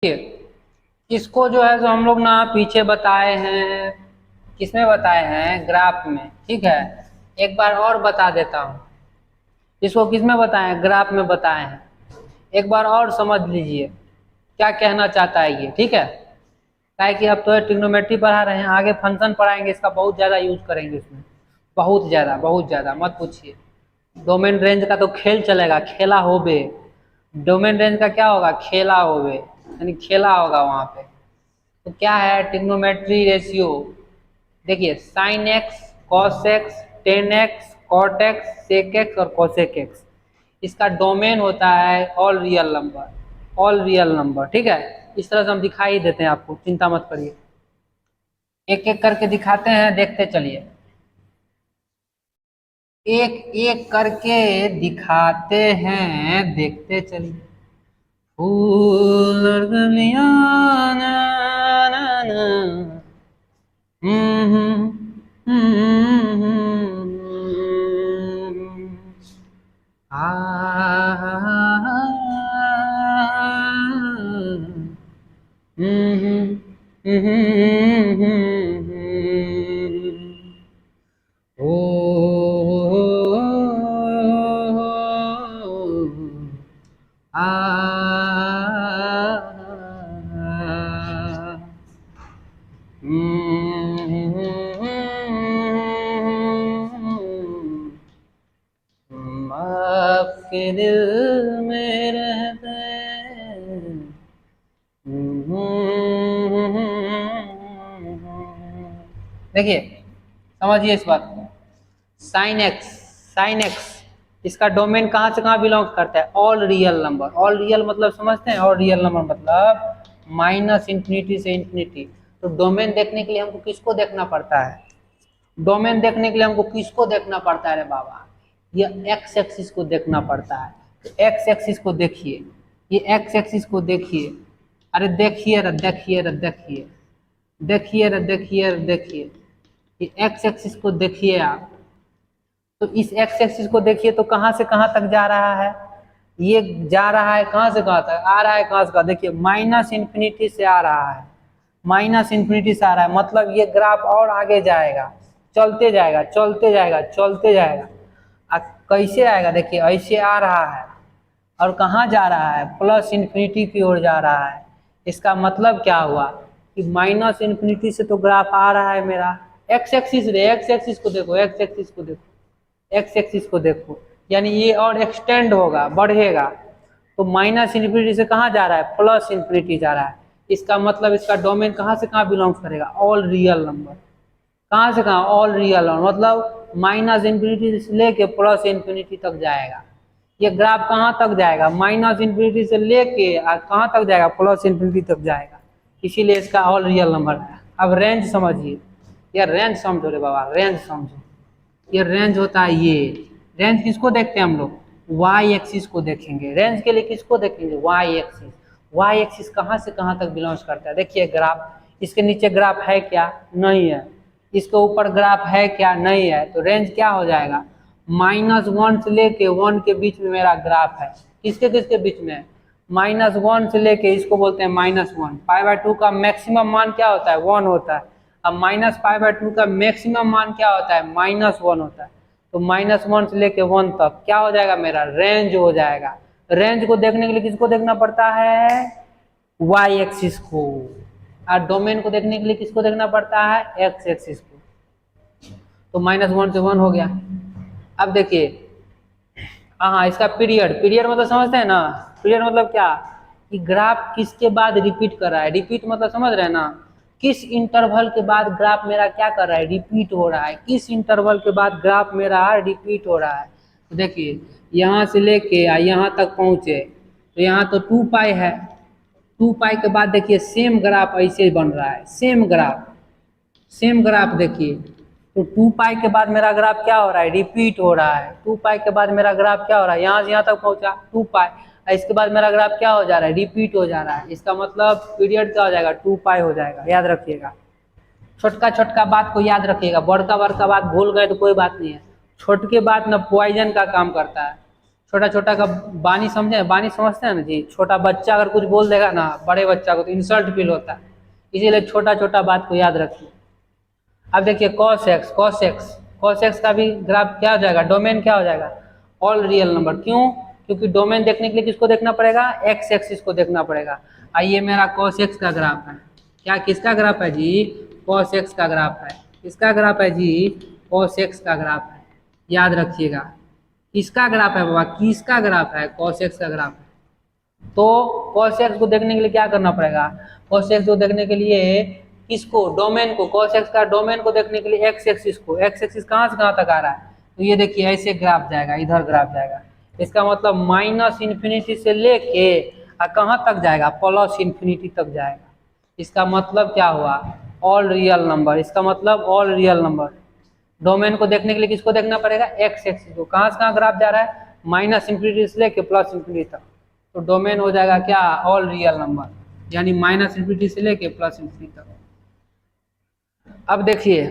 इसको जो है जो हम लोग ना पीछे बताए हैं, किसमें बताए हैं, ग्राफ में। ठीक है, एक बार और बता देता हूँ। इसको किसमें बताए हैं, ग्राफ में बताए हैं। एक बार और समझ लीजिए क्या कहना चाहता है ये। ठीक है, क्या कि अब तो ट्रिग्नोमेट्री पढ़ा रहे हैं, आगे फंक्शन पढ़ाएंगे, इसका बहुत ज़्यादा यूज करेंगे इसमें, बहुत ज़्यादा मत पूछिए। डोमेन रेंज का तो खेल चलेगा, खेला होबे। डोमेन रेंज का क्या होगा, खेला होबे, यानी खेला होगा वहाँ पे। तो क्या है ट्रिग्नोमेट्री रेशियो, देखिए sine x, cos x, tan x, cot x, sec x और कोसेक एक्स, इसका डोमेन होता है all real number, all real number. ठीक है, इस तरह से हम दिखाई देते हैं आपको, चिंता मत करिए। एक एक करके दिखाते हैं, देखते चलिए, एक एक करके दिखाते हैं, देखते चलिए। फूल और गलियां ना, ना, ना, आपके दिल में रहते। देखिए समझिए इस बात को, साइन एक्स, साइन एक्स इसका डोमेन कहाँ से कहाँ बिलोंग करता है, all real number. All real मतलब समझते हैं, ऑल रियल नंबर मतलब माइनस इंफिनिटी से इंफिनिटी। तो डोमेन देखने के लिए हमको किसको देखना पड़ता है, डोमेन देखने के लिए हमको किसको देखना पड़ता है रे बाबा, ये एक्स एक्सिस को देखना पड़ता है। तो एक्स एक्सिस को देखिए, ये एक्स एक्सिस को देखिए, अरे देखिए रे, देखिए रे, देखिए, देखिए रे, देखिए रे, देखिए, ये एक्स एक्सिस को देखिए आप। तो इस एक्स एक्सिस को देखिए, तो कहाँ से कहाँ तक जा रहा है, ये जा रहा है कहाँ से कहाँ तक, आ रहा है कहाँ से कहाँ, देखिए माइनस इन्फिनिटी से आ रहा है, माइनस इन्फिनिटी से आ रहा है, मतलब ये ग्राफ और आगे जाएगा, चलते जाएगा, चलते जाएगा, चलते जाएगा। कैसे आएगा, देखिए ऐसे आ रहा है और कहाँ जा रहा है, प्लस इन्फिनिटी की ओर जा रहा है। इसका मतलब क्या हुआ कि माइनस इन्फिनिटी से तो ग्राफ आ रहा है मेरा, एक्स एक्सिस रे, एक्स एक्सिस को देखो, एक्स एक्सिस को देखो, एक्स एक्सिस को देखो, यानी ये और एक्सटेंड होगा, बढ़ेगा। तो माइनस इन्फिनिटी से कहाँ जा रहा है, प्लस इन्फिनिटी जा रहा है। इसका मतलब इसका डोमेन कहाँ से कहाँ बिलोंग करेगा, ऑल रियल नंबर। कहाँ से कहाँ, ऑल रियल नंबर, मतलब माइनस इन्फिनिटी से लेके प्लस इन्फिनिटी तक जाएगा। ये ग्राफ कहाँ तक जाएगा, माइनस इन्फिनिटी से लेके कहाँ तक जाएगा, प्लस इन्फिनिटी तक जाएगा, इसीलिए इसका ऑल रियल नंबर है। अब रेंज समझिए, ये रेंज समझो रे बाबा, रेंज समझो। ये रेंज होता है, ये रेंज किसको देखते हैं हम लोग, वाई एक्सिस को देखेंगे। रेंज के लिए किसको देखेंगे, वाई एक्सिस। वाई एक्सिस कहाँ से कहाँ तक बिलोंग करता है, देखिए ग्राफ, इसके नीचे ग्राफ है क्या, नहीं है। इसके ऊपर ग्राफ है क्या, नहीं है। तो रेंज क्या हो जाएगा, -1 से लेके 1 के बीच में मेरा ग्राफ है। किसके किसके बीच में, -1 से लेके, इसको बोलते हैं -1। π/2 का मैक्सिमम मान क्या होता है, 1 होता है। अब -π/2 का मैक्सिमम मान क्या होता है, -1 होता है। तो -1 से लेके 1 तक क्या हो जाएगा, मेरा रेंज हो जाएगा। रेंज को देखने के लिए किसको देखना पड़ता है, वाई एक्सिस को। और डोमेन को देखने के लिए किसको देखना पड़ता है, एक्स एक्सिस को। तो -1 से 1 हो गया। अब देखिए, हाँ इसका पीरियड, पीरियड मतलब समझते हैं ना, पीरियड मतलब क्या, कि ग्राफ किसके बाद रिपीट कर रहा है। रिपीट मतलब समझ रहे हैं ना, किस इंटरवल के बाद ग्राफ मेरा क्या कर रहा है, रिपीट हो रहा है। किस इंटरवल के बाद ग्राफ मेरा रिपीट हो रहा है। तो देखिए यहाँ से लेके यहाँ तक पहुँचे, तो यहाँ तो 2π है। 2π के बाद देखिए सेम ग्राफ ऐसे बन रहा है, सेम ग्राफ, सेम ग्राफ देखिए। तो 2π के बाद मेरा ग्राफ क्या हो रहा है, रिपीट हो रहा है। 2π के बाद मेरा ग्राफ क्या हो रहा है, यहाँ से यहाँ तक पहुँचा 2π, इसके बाद मेरा ग्राफ क्या हो जा रहा है, रिपीट हो जा रहा है। इसका मतलब पीरियड क्या हो जाएगा, 2π हो जाएगा। याद रखिएगा, छोटका छोटका बात को याद रखिएगा, बड़का बड़का बात भूल गए तो कोई बात नहीं है। छोटके बात न पॉइजन का काम करता है, छोटा छोटा का बानी समझे, बानी समझते हैं ना जी। छोटा बच्चा अगर कुछ बोल देगा ना बड़े बच्चा को तो इंसल्ट फील होता है, इसीलिए छोटा छोटा बात को याद रखिए। अब देखिए cos x, cos x का भी ग्राफ क्या हो जाएगा, डोमेन क्या हो जाएगा, ऑल रियल नंबर। क्यों? क्योंकि डोमेन देखने के लिए किसको देखना पड़ेगा, एक्स एक्सिस को देखना पड़ेगा। आइए मेरा cos x का ग्राफ है, क्या किसका ग्राफ है जी, cos x का ग्राफ है। किसका ग्राफ है जी, cos x का ग्राफ है, याद रखिएगा। किसका ग्राफ है बाबा, किसका ग्राफ है, cos x का ग्राफ है। तो cos x को देखने के लिए क्या करना पड़ेगा, cos x को देखने के लिए किसको, डोमेन को, cos x का डोमेन को देखने के लिए एक्स एक्सिस को, एक्स एक्सिस कहाँ से कहाँ तक आ रहा है, तो ये देखिए ऐसे ग्राफ जाएगा, इधर ग्राफ जाएगा। इसका मतलब माइनस इन्फिनिटी से लेके कहाँ तक जाएगा, प्लस इन्फिनिटी तक जाएगा। इसका मतलब क्या हुआ, ऑल रियल नंबर। इसका मतलब ऑल रियल नंबर। डोमेन को देखने के लिए किसको देखना पड़ेगा, एक्स एक्सिस को। कहाँ से कहाँ ग्राफ जा रहा है, माइनस इन्फिनिटी से लेके प्लस इन्फिनिटी तक। तो डोमेन हो जाएगा क्या, ऑल रियल नंबर, यानी माइनस इन्फिनिटी से लेके प्लस इन्फिनिटी तक। अब देखिए,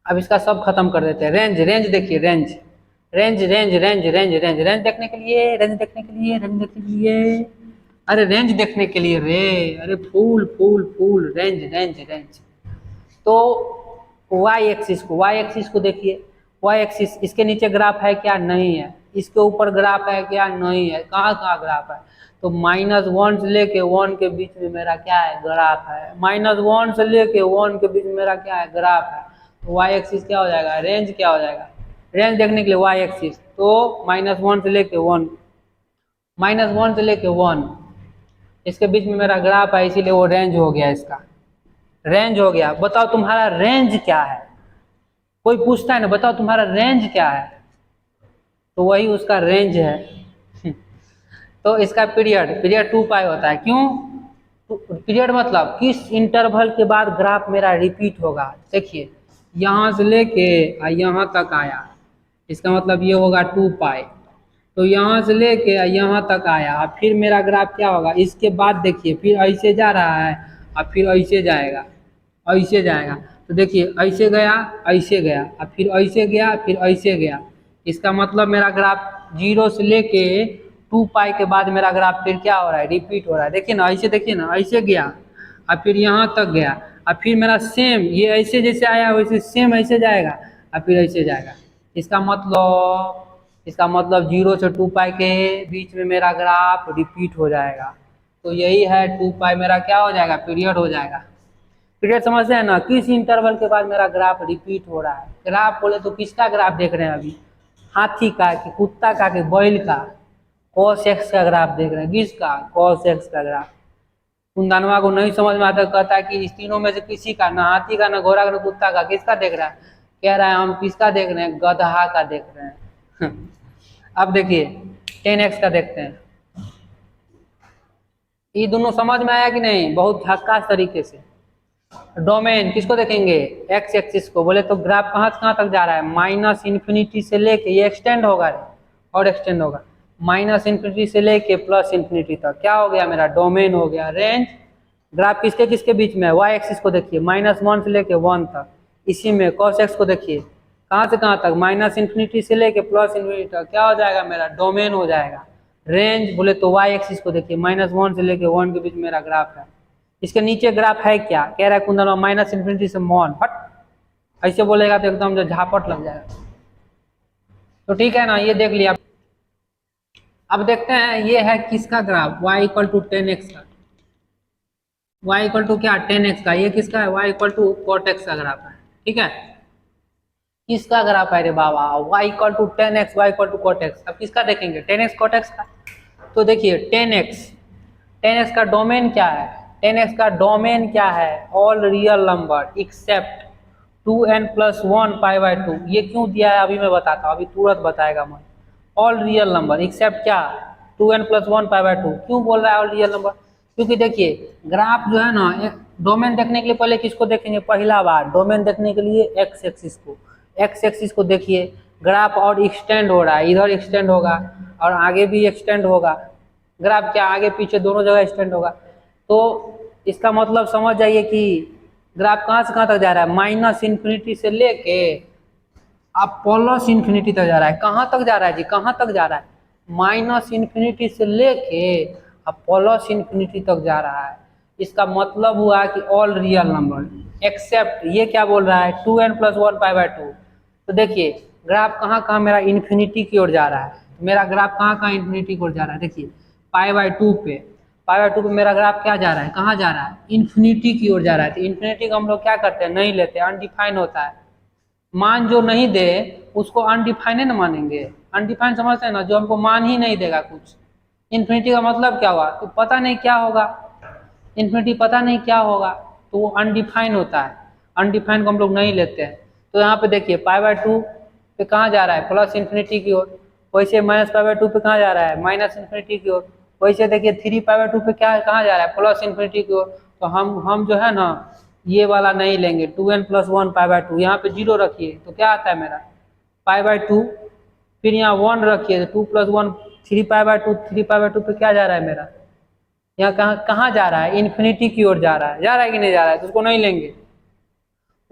अब इसका सब खत्म कर देते हैं। रेंज, रेंज देखिए, range range range range range range range देखने के लिए, रेंज देखने के लिए, रेंज देखने के लिए, अरे रेंज देखने के लिए रे, अरे फूल फूल फूल, रेंज रेंज रेंज। तो वाई एक्सिस को देखिए, वाई एक्सिस, इसके नीचे ग्राफ है क्या, नहीं है। इसके ऊपर ग्राफ है क्या, नहीं है। कहाँ कहाँ ग्राफ है, तो -1 से लेके 1 के बीच में मेरा क्या है, ग्राफ है। -1 से लेके 1 के बीच में मेरा क्या है, ग्राफ है। तो वाई एक्सिस क्या हो जाएगा, रेंज क्या हो जाएगा। रेंज देखने के लिए वाई एक्सिस, तो -1 से लेके 1, -1 से लेके 1 इसके बीच में मेरा ग्राफ है, इसीलिए वो रेंज हो गया। इसका रेंज हो गया। बताओ तुम्हारा रेंज क्या है, कोई पूछता है ना, बताओ तुम्हारा रेंज क्या है, तो वही उसका रेंज है। तो इसका पीरियड 2 पाई होता है। क्यों, पीरियड मतलब किस इंटरवल के बाद ग्राफ मेरा रिपीट होगा। देखिए यहाँ से लेके यहाँ तक आया, इसका मतलब ये होगा 2 पाई। तो यहाँ से लेके यहाँ तक आया, फिर मेरा ग्राफ क्या होगा, इसके बाद देखिए फिर ऐसे जा रहा है और फिर ऐसे जाएगा, ऐसे जाएगा। तो देखिए ऐसे गया, ऐसे गया, और फिर ऐसे गया, फिर ऐसे गया। इसका मतलब मेरा ग्राफ 0 से लेके 2 पाई के बाद मेरा ग्राफ फिर क्या हो रहा है, रिपीट हो रहा है। देखिए ना, ऐसे देखिए ना, ऐसे गया और फिर यहाँ तक गया, और फिर मेरा सेम ये ऐसे जैसे आया वैसे सेम ऐसे जाएगा और फिर ऐसे जाएगा। इसका मतलब 0 से 2 पाई के बीच में मेरा ग्राफ रिपीट हो जाएगा। तो यही है 2 पाई मेरा क्या हो जाएगा, पीरियड हो जाएगा। पीरियड समझते हैं ना, किस इंटरवल के बाद मेरा ग्राफ रिपीट हो रहा है। ग्राफ बोले तो किसका ग्राफ देख रहे हैं अभी, हाथी का कि कुत्ता का कि बैल का, cos x का ग्राफ देख रहे हैं। किसका, cos x का ग्राफ। कुंदनवा को नहीं समझ में आता, कहता है कि इस तीनों में से किसी का, ना हाथी का, ना घोड़ा का, ना कुत्ता का, किसका देख रहा है, कह रहा है हम किसका देख रहे हैं, गधा का देख रहे हैं। अब देखिए 10x का देखते हैं। ये दोनों समझ में आया कि नहीं, बहुत झक्कास तरीके से। डोमेन किसको देखेंगे, एक्स एक्सिस को। बोले तो ग्राफ कहाँ से कहाँ तक जा रहा है, माइनस इन्फिनिटी से लेके, ये एक्सटेंड होगा और एक्सटेंड होगा, माइनस इन्फिनिटी से लेके प्लस इन्फिनिटी तक। क्या हो गया मेरा, डोमेन हो गया। रेंज, ग्राफ किसके किसके बीच में है, वाई एक्सिस को देखिए, -1 से लेके 1 तक। इसी में cos x को देखिए, कहाँ से कहाँ तक, माइनस इन्फिनिटी से लेके प्लस इन्फिनिटी तक। क्या हो जाएगा मेरा, डोमेन हो जाएगा। रेंज बोले तो वाई एक्सिस को देखिए, -1 से लेके 1 के बीच मेरा ग्राफ है। इसके नीचे ग्राफ है क्या, कह रहा है कुंदन माइनस इन्फिनिटी से 1, हट, ऐसे बोलेगा तो एकदम जो झापट लग जाएगा। तो ठीक है ना, ये देख लिया। अब देखते हैं ये है किसका graph, y equal to 10x का। y इक्वल टू क्या, 10x का। ये किसका है, y equal to cot x का ग्राफ है। ठीक है, किसका ग्राफ है रे बाबा, y equal to 10x, y equal to cot x। अब किसका देखेंगे, 10x cot x का। तो देखिए 10x का डोमेन क्या है, 10x का डोमेन क्या है, all real number except 2n+1 π/2। ये क्यों दिया है अभी मैं बताता हूँ, अभी तुरंत बताएगा मैं। ऑल रियल नंबर एक्सेप्ट क्या, 2n+1 π/2। क्यों बोल रहा है ऑल रियल नंबर, क्योंकि देखिए ग्राफ जो है ना, डोमेन देखने के लिए पहले किसको देखेंगे, पहला बार डोमेन देखने के लिए एक्स एक्सिस को। एक्स एक्सिस को देखिए, ग्राफ और एक्सटेंड हो रहा है, इधर एक्सटेंड होगा और आगे भी एक्सटेंड होगा। ग्राफ क्या आगे पीछे दोनों जगह एक्सटेंड होगा। तो इसका मतलब समझ जाइए कि ग्राफ कहाँ से कहाँ तक जा रहा है, माइनस इन्फिनिटी से लेके अब प्लस इन्फिनिटी तक जा रहा है। कहाँ तक जा रहा है जी, कहाँ तक जा रहा है, माइनस इन्फिनिटी से लेके अब प्लस इन्फिनिटी तक जा रहा है। इसका मतलब हुआ कि ऑल रियल नंबर एक्सेप्ट, ये क्या बोल रहा है, 2n+1 π/2। तो देखिए ग्राफ कहाँ कहाँ मेरा इन्फिनिटी की ओर जा रहा है, मेरा ग्राफ कहाँ कहाँ इन्फिनिटी की ओर जा रहा है। देखिए π/2 पे मेरा ग्राफ क्या जा रहा है, कहाँ जा रहा है, इन्फिनिटी की ओर जा रहा है। तो इन्फिनिटी को हम लोग क्या करते हैं, नहीं लेते, अनडिफाइन होता है। मान जो नहीं दे उसको अनडिफाइन ना मानेंगे, अनडिफाइन समझते हैं ना, जो हमको मान ही नहीं देगा कुछ। इन्फिनिटी का मतलब क्या हुआ, तो पता नहीं क्या होगा, इन्फिनिटी पता नहीं क्या होगा, तो वो अनडिफाइन होता है। अनडिफाइन को हम लोग नहीं लेते हैं। तो यहाँ पे देखिए π/2 पे कहाँ जा रहा है, प्लस इन्फिनिटी की ओर। वैसे -π/2 पे कहाँ जा रहा है, माइनस इन्फिनिटी की ओर। वैसे देखिए 3π/2 पे क्या कहाँ जा रहा है, प्लस इन्फिनिटी की ओर। तो हम जो है ना ये वाला नहीं लेंगे, 2n+1 π/2। यहाँ पे 0 रखिए तो क्या आता है मेरा π/2, फिर यहाँ 1 रखिए तो 2+1 3π/2। 3π/2 पे क्या जा रहा है मेरा, यहाँ कहाँ कहाँ जा रहा है, इन्फिनिटी की ओर जा रहा है कि नहीं जा रहा है, तो उसको नहीं लेंगे।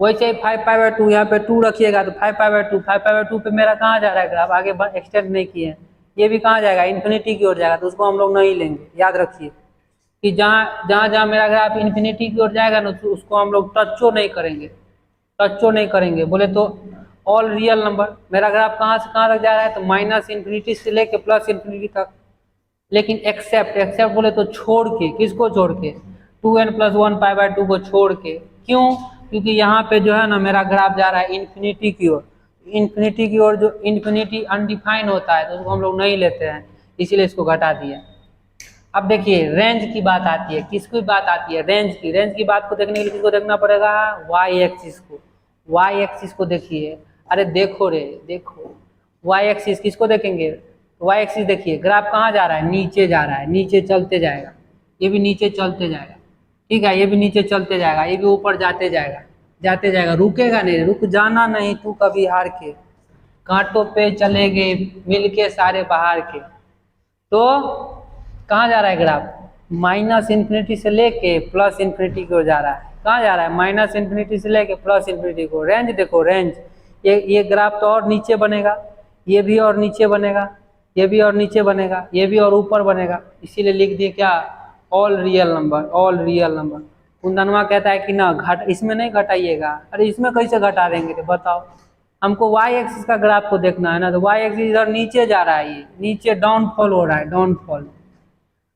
वैसे ही 5π/2 यहाँ पे 2 रखिएगा तो 5π/2 पे मेरा कहाँ जा रहा है ग्राफ, आगे एक्सटेंड नहीं किए हैं, ये भी कहाँ जाएगा, इन्फिनिटी की ओर जाएगा, तो उसको हम लोग नहीं लेंगे। याद रखिए कि जहाँ जहाँ जहाँ मेरा ग्राफ इन्फिनिटी की ओर जाएगा ना तो उसको हम लोग टचो नहीं करेंगे, टचो नहीं करेंगे। बोले तो ऑल रियल नंबर, मेरा ग्राफ कहाँ से कहाँ तक जा रहा है, तो माइनस इन्फिनिटी से लेके प्लस इन्फिनिटी तक। लेकिन एक्सेप्ट बोले तो छोड़ के, किसको छोड़ के, 2n+1 π/2 को छोड़ के। क्यों, क्योंकि यहाँ पे जो है ना मेरा ग्राफ जा रहा है इन्फिनिटी की ओर। इन्फिनिटी की ओर जो इन्फिनिटी अनडिफाइन होता है तो उसको हम लोग नहीं लेते हैं, इसीलिए इसको घटा दिया। अब देखिए रेंज की बात आती है, किसकी बात आती है, रेंज की। रेंज की बात को देखने के लिए किसको देखना पड़ेगा, वाई एक्सिस को। वाई एक्सिस को देखिए, अरे देखो रे देखो, वाई एक्सिस किसको देखेंगे, वाई एक्सिस देखिए ग्राफ कहाँ जा रहा है, नीचे जा रहा है, नीचे चलते जाएगा, ये भी नीचे चलते जाएगा, ठीक है, ये भी नीचे चलते जाएगा, ये भी ऊपर जाते जाएगा, रुकेगा नहीं, रुक जाना नहीं तू कभी हार के, कांटों पे चले गए मिलके सारे बाहर के। तो कहाँ जा रहा है ग्राफ, माइनस इन्फिनिटी से लेके प्लस इन्फिनिटी की ओर जा रहा है। कहाँ जा रहा है, माइनस इन्फिनिटी से लेके प्लस इन्फिनिटी को। रेंज देखो, रेंज ये ग्राफ तो और नीचे बनेगा, ये भी और नीचे बनेगा, ये भी और नीचे बनेगा, ये भी और ऊपर बनेगा, इसीलिए लिख दिए क्या, all real number, all real number. कुंदनवा कहता है कि ना घट, इसमें नहीं घटाइएगा। अरे इसमें कैसे घटा देंगे, तो बताओ, हमको वाई एक्सिस का ग्राफ को देखना है ना, तो वाई एक्सिस इधर नीचे जा रहा है, ये नीचे डाउनफॉल हो रहा है, डाउनफॉल,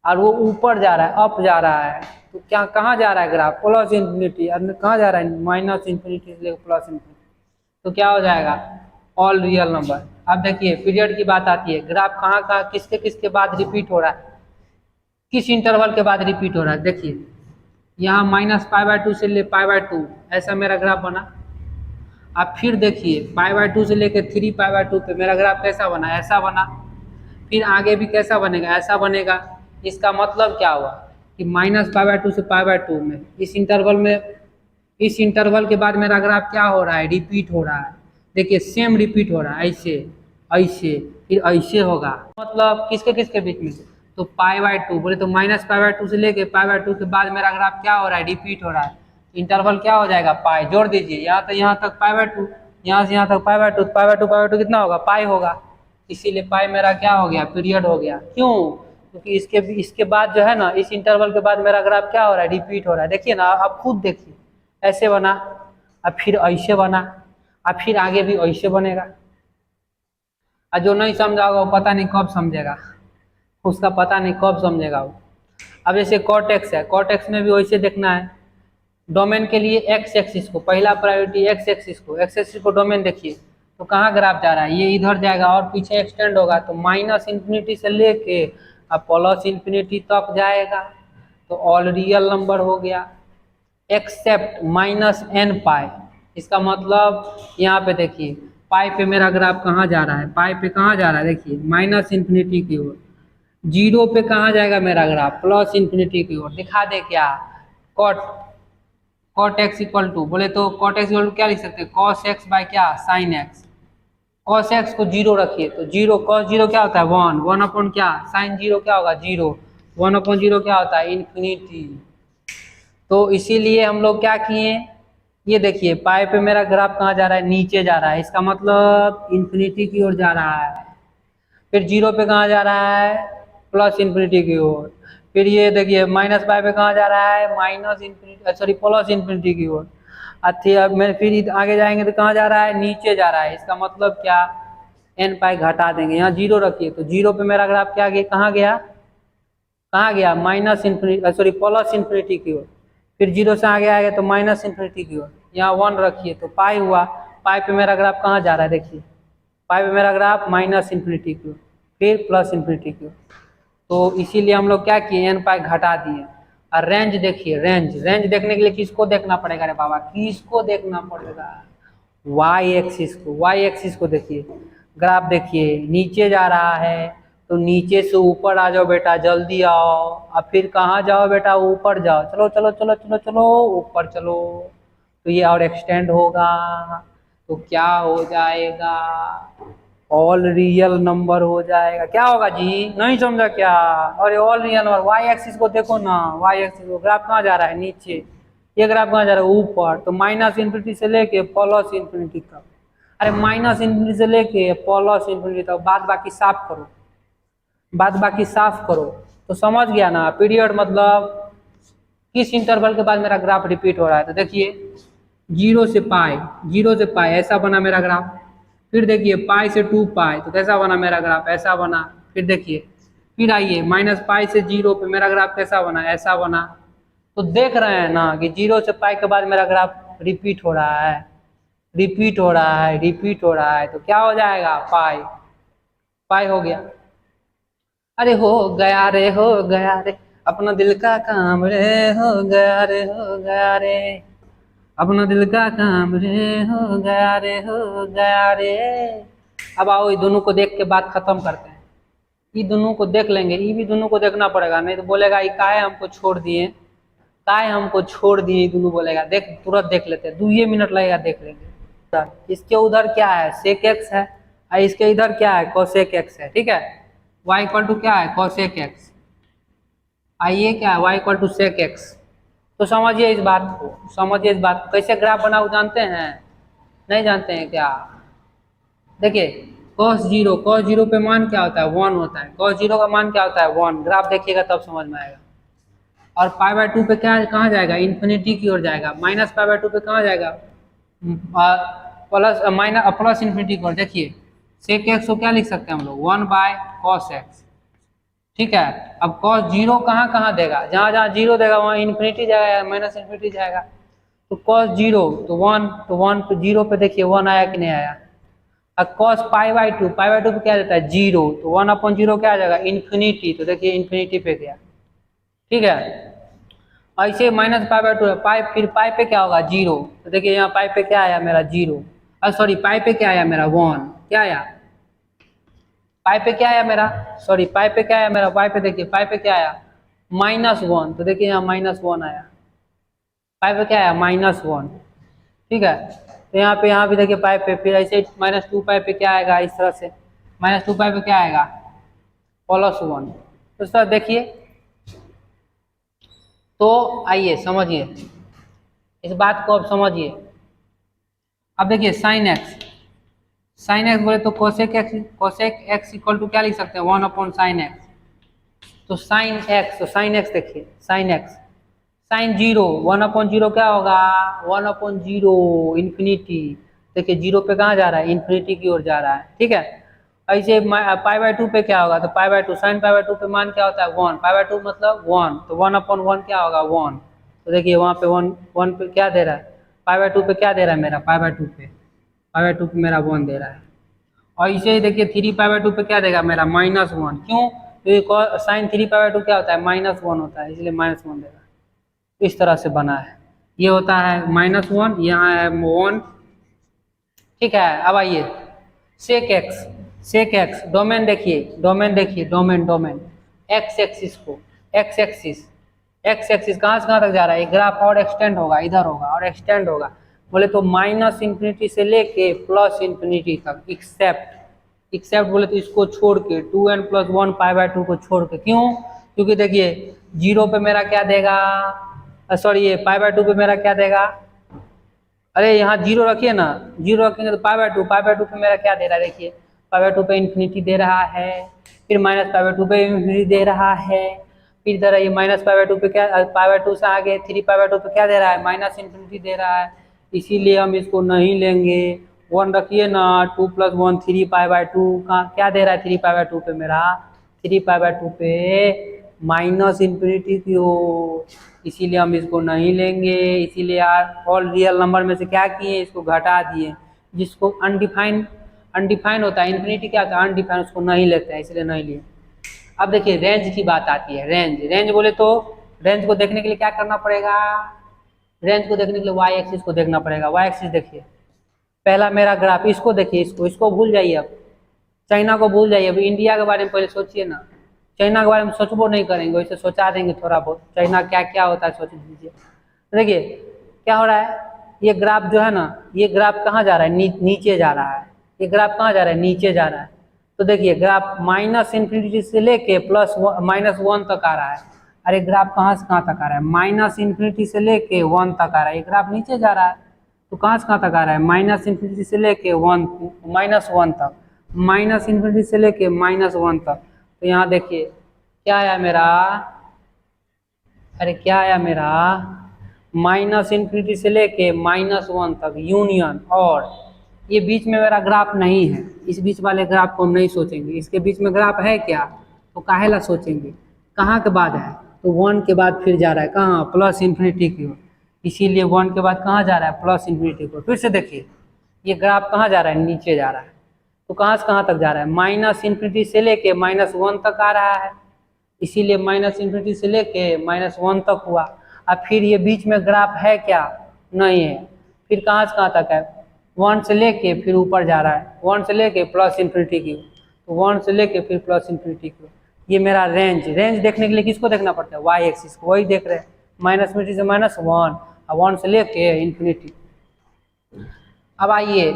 और वो ऊपर जा रहा है, अप जा रहा है। तो क्या कहाँ जा रहा है ग्राफ, प्लस इन्फिनिटी, और कहाँ जा रहा है, माइनस इन्फिनिटी से लेकर प्लस इन्फिनिटी। तो क्या हो जाएगा, ऑल रियल नंबर। अब देखिए पीरियड की बात आती है, ग्राफ कहाँ कहाँ किसके किसके बाद रिपीट हो रहा है, किस इंटरवल के बाद रिपीट हो रहा है। देखिए यहाँ -π/2 से ले π/2 ऐसा मेरा ग्राफ बना। अब फिर देखिए π/2 से लेकर 3π/2 पे मेरा ग्राफ कैसा बना, ऐसा बना। फिर आगे भी कैसा बनेगा, ऐसा बनेगा। इसका मतलब क्या हुआ कि -π/2 से π/2 में इस इंटरवल में, इस इंटरवल के बाद मेरा ग्राफ क्या हो रहा है, रिपीट हो रहा है। देखिए सेम रिपीट हो रहा है, ऐसे ऐसे फिर ऐसे होगा, मतलब किसके किसके बीच में, तो π/2 बोले तो -π/2 से लेके π/2 के बाद मेरा ग्राफ क्या हो रहा है, रिपीट हो रहा है। इंटरवल क्या हो जाएगा, पाई, जोड़ दीजिए, यहाँ तक π/2, यहाँ से यहाँ तक π/2, π/2 कितना होगा, पाई होगा। इसीलिए पाई मेरा क्या हो गया, पीरियड हो गया। क्यों, क्योंकि इसके बाद जो है ना, इस इंटरवल के बाद मेरा ग्राफ क्या हो रहा है, रिपीट हो रहा है। देखिए ना, आप खुद देखिए, ऐसे बना, अब फिर ऐसे बना, अब फिर आगे भी ऐसे बनेगा। और जो नहीं समझा होगा वो पता नहीं कब समझेगा, उसका पता नहीं कब समझेगा वो। अब जैसे कॉर्टेक्स है, कॉर्टेक्स में भी वैसे देखना है। डोमेन के लिए एक्स एक्सिस को, पहला प्रायोरिटी एक्स एक्सिस को डोमेन देखिए, तो कहाँ ग्राफ जा रहा है, ये इधर जाएगा और पीछे एक्सटेंड होगा, तो माइनस इन्फिनिटी से लेके अब प्लस इन्फिनिटी तक जाएगा, तो ऑल रियल नंबर हो गया। एक्सेप्ट -n π, इसका मतलब यहाँ पे देखिए पाई पे मेरा ग्राफ कहाँ जा रहा है, पाई पे कहाँ जा रहा है, देखिए माइनस इन्फिनिटी की ओर। 0 पे कहाँ जाएगा मेरा ग्राफ, प्लस इन्फिनिटी की ओर। दिखा दे क्या, कॉट एक्स इक्वल टू, बोले तो कॉट एक्स इक्वल टू क्या लिख सकते हैं, कॉस एक्स बाय क्या, साइन एक्स। कॉस एक्स को 0 रखिए तो 0, कॉस 0 क्या होता है, 1 अपॉन क्या, साइन 0 क्या होगा, 0, 1/0 क्या होता है, इन्फिनिटी। तो इसीलिए हम लोग क्या किए, ये देखिए पाई पे मेरा ग्राफ कहाँ जा रहा है, नीचे जा रहा है, इसका मतलब इन्फिनिटी की ओर जा रहा है। फिर जीरो पे कहाँ जा रहा है, प्लस इन्फिनिटी की ओर। फिर ये देखिए माइनस पाई पे कहाँ जा रहा है, minus infinity sorry plus infinity की ओर। अच्छा अब मैं फिर आगे जाएंगे तो कहाँ जा रहा है, नीचे जा रहा है। इसका मतलब क्या, एन पाई घटा देंगे, यहाँ जीरो रखिए तो जीरो पे मेरा ग्राफ क्या गया, कहाँ गया, कहाँ गया, minus infinity sorry plus infinity की ओर। फिर जीरो से आगे आएगा तो माइनस इन्फिनिटी की ओर। यहाँ वन रखिए तो पाई हुआ, पाई पे मेरा ग्राफ कहाँ जा रहा है, देखिए पाई पे मेरा ग्राफ माइनस इन्फिनिटी की ओर, फिर प्लस इन्फिनिटी की ओर। तो इसीलिए हम लोग क्या किए, एन पाई घटा दिए। और रेंज देखिए, रेंज रेंज देखने के लिए किसको देखना पड़ेगा रे बाबा, किसको देखना पड़ेगा, वाई एक्सिस को। वाई एक्सिस को देखिए, ग्राफ देखिए नीचे जा रहा है तो नीचे से ऊपर आ जाओ बेटा, जल्दी आओ। अब फिर कहाँ जाओ बेटा, ऊपर जाओ, चलो चलो चलो चलो चलो ऊपर चलो। तो ये और एक्सटेंड होगा तो क्या हो जाएगा, ऑल रियल नंबर हो जाएगा। क्या होगा जी, नहीं समझा क्या, अरे all real number. Y axis को देखो ना, वाई एक्सिस को, ग्राफ कहाँ जा रहा है, नीचे। ये ग्राफ कहाँ जा रहा है, ऊपर। तो माइनस इन्फिनिटी से लेके प्लस इन्फिनिटी तक। अरे माइनस इन्फिनिटी से लेके प्लस इन्फिनिटी तक, बाद बाकी साफ करो, बाद बाकी साफ करो। तो समझ गया ना, पीरियड मतलब किस इंटरवल के बाद मेरा ग्राफ रिपीट हो रहा है। तो देखिए जीरो से पाई, जीरो से पाई ऐसा बना मेरा ग्राफ। फिर देखिए पाई से टू पाई, तो कैसा बना मेरा ग्राफ, ऐसा बना। फिर देखिए फिर आइए माइनस पाई से जीरो पे मेरा ग्राफ कैसा बना, ऐसा बना। तो देख रहे हैं ना कि जीरो से पाई के बाद मेरा ग्राफ रिपीट हो रहा है, रिपीट हो रहा है, रिपीट हो रहा है। तो क्या हो जाएगा, पाई, पाई हो गया। अरे हो गया रे, हो गया रे, अपना दिल का काम रे, हो गया रे, हो गया रे, अपना दिल का काम रे, हो गया रे, हो गया रे। अब आओ ये दोनों को देख के बात खत्म करते हैं। ये दोनों को देख लेंगे, ये भी दोनों को देखना पड़ेगा, नहीं तो बोलेगा ये काहे हमको छोड़ दिए, काहे हमको छोड़ दिए, ये दोनों बोलेगा। देख तुरंत देख लेते हैं, 2 मिनट लगेगा, देख लेंगे। इसके उधर क्या है, सेक एक्स है, और इसके इधर क्या है, कोसेक एक्स है, ठीक है। y इक्वल टू क्या है, कोसेक एक्स, आइए क्या है, y equal to sec x. तो समझिए इस बात को, समझिए इस बात को। कैसे ग्राफ बनाओ जानते हैं, नहीं जानते हैं क्या। देखिए cos जीरो, cos जीरो पे मान क्या होता है, 1 होता है। cos जीरो का मान क्या होता है, 1। ग्राफ देखिएगा तब समझ में आएगा। और पाई बाय 2 पे क्या, कहाँ जाएगा, इन्फिनिटी की ओर जाएगा। माइनस पाई बाय 2 पे कहाँ जाएगा, प्लस माइनस प्लस इन्फिनिटी की ओर। देखिए सेक एक्स को क्या लिख सकते हैं हम लोग, 1 बाय कॉस एक्स, ठीक है। अब कॉस जीरो कहाँ कहाँ देगा, जहाँ जहाँ जीरो देगा वहाँ इन्फिनिटी जाएगा, माइनस इन्फिनिटी जाएगा। तो कॉस जीरो तो 1, तो 1 पे जीरो पे देखिए 1 आया कि नहीं आया। अब cos pi by 2, pi by 2 पे क्या देता है, जीरो, तो 1 अपॉन जीरो क्या आ जाएगा, इन्फिनिटी। तो देखिए इन्फिनिटी पे गया, ठीक है। ऐसे माइनस पाई बाय 2 है, पाई, फिर पाई पे क्या होगा, जीरो। तो देखिए यहाँ पाई पे क्या आया मेरा, जीरो। सॉरी पाई पे क्या आया मेरा, 1, क्या आया, पाई पे क्या आया मेरा, सॉरी पाई पे क्या आया मेरा, पाई पे देखिए पाई पे क्या आया, -1। तो देखिए यहाँ -1 आया, पाई पे क्या आया, -1, ठीक है। तो यहाँ पे देखिए पाई पे, फिर ऐसे -2 पाई पे क्या आएगा, इस तरह से -2 पाई पे क्या आएगा, +1। तो सर देखिए, तो आइए समझिए इस बात को, अब समझिए। अब देखिए साइन एक्स, साइन एक्स बोले तो cosec x, cosec x equal to क्या लिख सकते हैं, 1 अपॉन साइन एक्स। तो साइन एक्स, तो साइन एक्स देखिए, sine x, sine zero, 1 upon zero क्या होगा, 1 अपॉन जीरो इन्फिनिटी। देखिए जीरो पे कहाँ जा रहा है, इन्फिनिटी की ओर जा रहा है, ठीक है। ऐसे पाई बाय 2 पे क्या होगा, तो pi by 2, sine pi by 2 पे मान क्या होता है, 1, पाई बाय 2 मतलब 1, तो 1 अपॉन 1 क्या होगा, 1। तो देखिए वहाँ पे 1 पे क्या दे रहा है, पाई बाय 2 पे क्या दे रहा है मेरा, पाई बाय 2 पे, पाई बाय 2 पे मेरा 1 दे रहा है। और इसे ही देखिए 3 पाई बाय 2 पे क्या देगा मेरा, -1। क्यों, क्योंकि साइन 3 पाई बाय 2 क्या होता है, -1 होता है, इसलिए -1 देगा। इस तरह से बना है, ये होता है -1, यहाँ है 1, ठीक है। अब आइए sec x, sec x, domain देखिए, डोमेन देखिए, डोमेन, डोमेन एक्स एक्सिस को, एक्स एक्सिस, एक्स एक्सिस कहाँ से कहाँ तक जा रहा है, एक ग्राफ और एक्सटेंड होगा, इधर होगा और एक्सटेंड होगा। बोले तो माइनस इन्फिनिटी से लेके प्लस इन्फिनिटी तक, एक्सेप्ट, एक्सेप्ट बोले तो इसको छोड़ के 2n+1 पाई बाय 2 को छोड़ के। क्यों, क्योंकि देखिए जीरो पे मेरा क्या देगा, सॉरी ये पाई बाय 2 पे मेरा क्या देगा, अरे यहाँ जीरो रखिए ना, जीरो रखेंगे तो पाई बाय 2, पाई बाय 2 पे मेरा क्या दे रहा है, देखिए π/2 पे इन्फिनिटी दे रहा है, फिर -π/2 पे इन्फिनिटी दे रहा है, फिर इधर ये -π/2 पे क्या π/2 से आगे 3π/2 पे क्या दे रहा है, माइनस इन्फिनिटी दे रहा है। इसीलिए हम इसको नहीं लेंगे। 1 रखिए ना, 2 + 1 3π/2 का क्या दे रहा है, 3π/2 पे मेरा 3π/2 पे माइनस इन्फिनिटी की ओर, इसीलिए हम इसको नहीं लेंगे। इसीलिए ऑल रियल नंबर में से क्या किए, इसको घटा दिए। जिसको अनडिफाइन होता है, इन्फिनिटी क्या होता है, अनडिफाइन, उसको नहीं लेते हैं, इसलिए नहीं लिए। अब देखिए रेंज की बात आती है। रेंज बोले तो रेंज को देखने के लिए क्या करना पड़ेगा, रेंज को देखने के लिए वाई एक्सिस को देखना पड़ेगा। वाई एक्सिस देखिए, पहला मेरा ग्राफ, इसको देखिए, इसको भूल जाइए। अब चाइना को भूल जाइए, अभी इंडिया के बारे में पहले सोचिए ना। चाइना के बारे में सोचबो नहीं करेंगे, वैसे सोचा देंगे थोड़ा बहुत, चाइना क्या क्या होता है सोच लीजिए। देखिए क्या हो रहा है, ये ग्राफ जो है ना, ये ग्राफ कहाँ जा रहा है, नीचे जा रहा है। ये ग्राफ कहाँ जा रहा है, नीचे जा रहा है। तो देखिए ग्राफ माइनस इन्फिनिटी से लेके -1 तक आ रहा है। अरे ग्राफ कहाँ से कहाँ तक आ रहा है, माइनस इन्फिनिटी से लेके 1 तक आ रहा है। ये ग्राफ नीचे जा रहा है, तो कहाँ से कहाँ तक आ रहा है, माइनस इन्फिनिटी से लेके -1 तक, माइनस इन्फिनिटी से लेके -1 तक। तो यहाँ देखिए क्या आया मेरा, अरे क्या आया मेरा, माइनस इन्फिनिटी से लेके -1 तक यूनियन। और ये बीच में मेरा ग्राफ नहीं है, इस बीच वाले ग्राफ को हम नहीं सोचेंगे। इसके बीच में ग्राफ है क्या, तो काहे ला सोचेंगे, कहाँ के बाद है, तो 1 के बाद फिर जा रहा है कहाँ, प्लस इन्फिनिटी की ओर। इसीलिए 1 के बाद कहाँ जा रहा है, प्लस इन्फिनिटी को। फिर से देखिए ये ग्राफ कहाँ जा रहा है, नीचे जा रहा है। तो कहाँ से कहाँ तक जा रहा है, माइनस इन्फिनिटी से लेके -1 तक आ रहा है। इसीलिए माइनस इन्फिनिटी से लेके -1 तक हुआ। अब फिर ये बीच में ग्राफ है क्या, नहीं है। फिर कहाँ से कहाँ तक है, 1 से लेके फिर ऊपर जा रहा है, 1 से लेके प्लस इन्फिनिटी की, तो 1 से लेके फिर प्लस इन्फिनिटी की। ये मेरा रेंज देखने के लिए किसको देखना पड़ता है, वाई एक्सिस को। वही देख रहे हैं, माइनस इन्फिनिटी से -1 और 1 से लेके इन्फिनिटी। अब आइए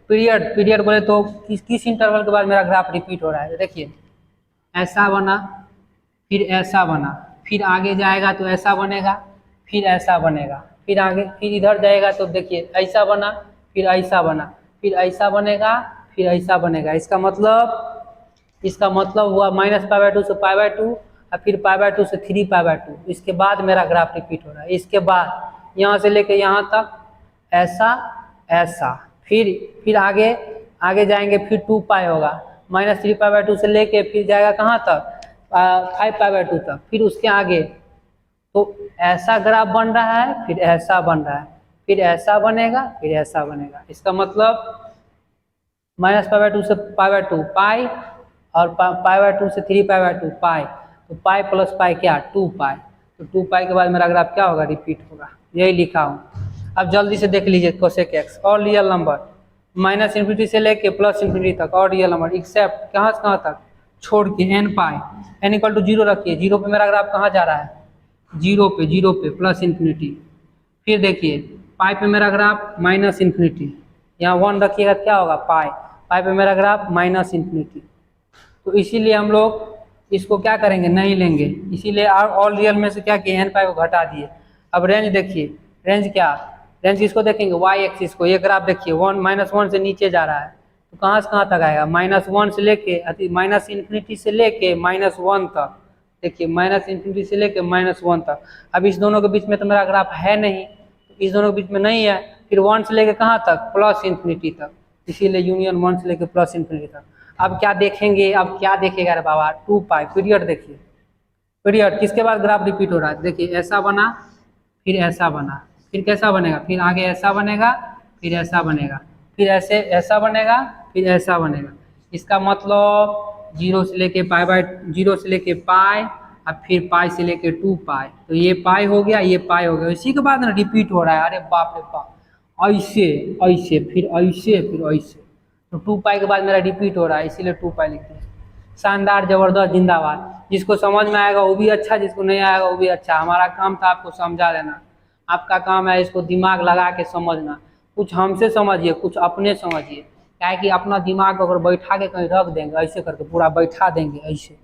पीरियड बोले तो किस इंटरवल के बाद मेरा ग्राफ रिपीट हो रहा है। देखिए ऐसा बना, फिर ऐसा बना, फिर आगे जाएगा तो ऐसा बनेगा, फिर ऐसा बनेगा, फिर आगे, फिर इधर जाएगा तो देखिए ऐसा बना, फिर ऐसा बना, फिर ऐसा बनेगा, फिर ऐसा बनेगा। इसका मतलब हुआ -π/2 से π/2 और फिर π/2 से 3π/2। इसके बाद मेरा ग्राफ रिपीट हो रहा है। इसके बाद यहाँ से लेके यहाँ तक ऐसा ऐसा, फिर आगे जाएंगे, फिर 2π होगा, -3π/2 से लेके फिर जाएगा कहाँ तक, 5π/2 तक, फिर उसके आगे। तो ऐसा ग्राफ बन रहा है, फिर ऐसा बन रहा है, फिर ऐसा बनेगा, फिर ऐसा बनेगा। इसका मतलब -π/2 से π/2 पाई और π/2 से 3π/2 पाई, तो पाई प्लस पाई क्या, 2π। तो 2π के बाद मेरा ग्राफ क्या होगा, रिपीट होगा। यही लिखा हूँ। अब जल्दी से देख लीजिए कोसेक एक्स, और रियल नंबर माइनस इन्फिनिटी से लेके प्लस इन्फिनिटी तक, और रियल नंबर एक्सेप्ट कहाँ से कहाँ तक, छोड़ के n π, n = 0 रखिए। 0 पे मेरा ग्राफ कहाँ जा रहा है, 0 पे प्लस इन्फिनिटी। फिर देखिए पाई पे मेरा ग्राफ माइनस इन्फिनिटी, यहाँ 1 रखिएगा क्या होगा, पाई पे मेरा ग्राफ माइनस इन्फिनिटी। तो इसीलिए हम लोग इसको क्या करेंगे, नहीं लेंगे। इसीलिए ऑल रियल में से क्या किए, n π को घटा दिए। अब रेंज देखिए, रेंज क्या, रेंज किसको देखेंगे, वाई एक्सिस को। ये ग्राफ देखिए -1 से नीचे जा रहा है, तो कहाँ से कहाँ तक आएगा, -1 से लेके माइनस इन्फिनिटी से लेके -1 तक। देखिए माइनस इन्फिनिटी से लेके -1 तक। अब इस दोनों के बीच में तो मेरा ग्राफ है नहीं, इस दोनों के बीच में नहीं है। फिर 1 से लेके कहाँ तक, प्लस इन्फिनिटी तक। इसीलिए यूनियन 1 से लेके प्लस इन्फिनिटी तक। अब क्या देखेंगे, अब क्या देखेगा अरे बाबा, 2π। पीरियड देखिए, पीरियड किसके बाद ग्राफ रिपीट हो रहा है। देखिए ऐसा बना, फिर ऐसा बना, फिर कैसा बनेगा, फिर आगे ऐसा बनेगा, फिर ऐसा बनेगा, फिर ऐसा बनेगा, फिर ऐसा बनेगा। इसका मतलब 0 से लेके π/0 से लेके पाई और फिर पाई से लेके 2π। तो ये पाई हो गया, ये पाई हो गया। इसी के बाद ना रिपीट हो रहा है। अरे बाप रे बाप, ऐसे ऐसे फिर ऐसे फिर ऐसे। तो 2π के बाद मेरा रिपीट हो रहा है, इसीलिए 2π लिखते हैं। शानदार, जबरदस्त, जिंदाबाद। जिसको समझ में आएगा वो भी अच्छा, जिसको नहीं आएगा वो भी अच्छा। हमारा काम था आपको समझा देना, आपका काम है इसको दिमाग लगा के समझना। कुछ हमसे समझिए, कुछ अपने समझिए। क्या है कि अपना दिमाग अगर बैठा के कहीं रख देंगे, ऐसे करके पूरा बैठा देंगे, ऐसे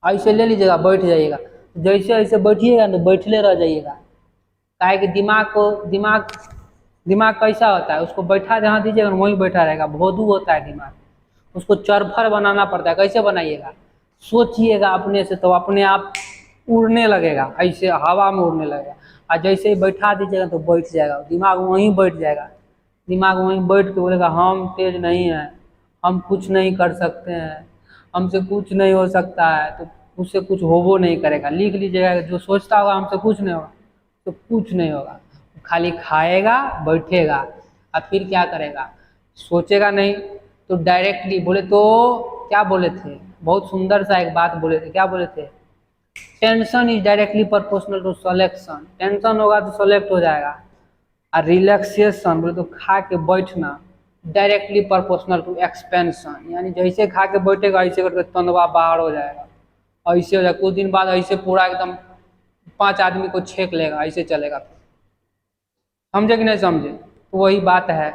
ऐसे ले लीजिएगा, बैठ जाइएगा। जैसे ऐसे बैठिएगा ना, बैठले रह जाइएगा। क्या है कि दिमाग कैसा होता है, उसको बैठा जहाँ दीजिएगा वहीं बैठा रहेगा। भोदू होता है दिमाग, उसको चरफर बनाना पड़ता है। कैसे बनाइएगा, सोचिएगा अपने से तो अपने आप उड़ने लगेगा, ऐसे हवा में उड़ने लगेगा। और जैसे ही बैठा दीजिएगा तो बैठ जाएगा, दिमाग वहीं बैठ जाएगा। दिमाग वहीं बैठ के बोलेगा हम तेज नहीं हैं, हम कुछ नहीं कर सकते हैं, हमसे कुछ नहीं हो सकता है, तो उससे कुछ होबो नहीं करेगा। लिख लीजिएगा, जो सोचता होगा हमसे कुछ नहीं होगा तो कुछ नहीं होगा, खाली खाएगा बैठेगा। अब फिर क्या करेगा, सोचेगा नहीं तो डायरेक्टली बोले तो क्या बोले थे, बहुत सुंदर सा एक बात बोले थे, क्या बोले थे, tension is directly proportional to selection. Tension होगा तो सेलेक्ट हो जाएगा। और रिलैक्सेशन बोले तो खा के बैठना डायरेक्टली प्रोपोर्शनल टू एक्सपेंशन, यानी जैसे खा के बैठेगा ऐसे करके तंदवा बाहर हो जाएगा, ऐसे हो जाएगा। कुछ दिन बाद ऐसे पूरा एकदम 5 आदमी को छेक लेगा, ऐसे चलेगा। समझे कि नहीं समझे, तो वही बात है।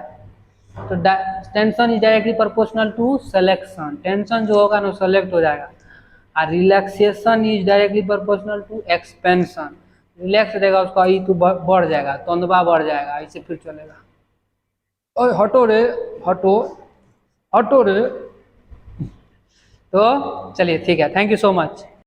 तो tension is directly proportional to selection, tension जो होगा ना सेलेक्ट हो जाएगा। और relaxation is directly proportional to expansion, relax रहेगा उसका ई तो बढ़ जाएगा, तंदबा बढ़ जाएगा, ऐसे फिर चलेगा। ओए हटो रे, हटो हटो रे। तो चलिए ठीक है, थैंक यू सो मच।